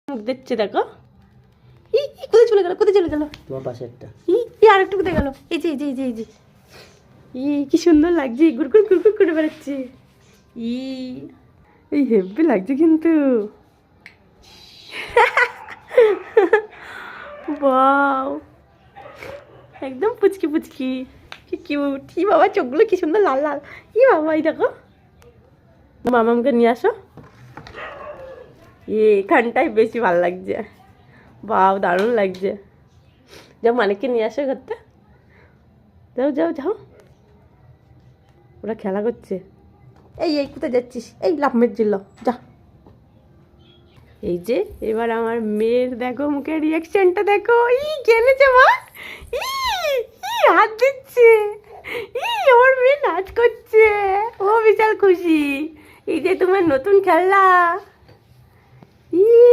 মুখ দেখছে দেখো। ই কোথায় চলে গেল, কোথায় চলে গেল? তোমার পাশে একটা। ই আর একটু কোথায় গেল? এই যে এই যে এই যে এই যে কি সুন্দর লাগছে, গুড়গুড় গুড়গুড় করে বেড়াচ্ছে। এই হেব্বি লাগছে কিন্তু। বাও, একদম পুচকি পুচকি, কি কিউট। ই বাবা, চোখগুলো কি সুন্দর লাল লাল। ই বাবা, এই দেখো। মামামকে নিয়ে আসো। এখানটাই বেশি ভালো লাগছে। বাও, দারুণ লাগছে। যাও, মালিককে নিয়ে আসো ঘরতে। যাও যাও যাও, ওরা খেলা করছে। এই কোথায় যাচ্ছিস? এই লাভ মেরছিল, যা। এই যে এবার আমার মেয়ের দেখো মুখের রিয়াকশনটা দেখো। গেলেছে মা। ই হাত দিচ্ছে। আমার মেয়ে নাচ করছে, ও বিশাল খুশি। এই যে তোমার নতুন খেলনা।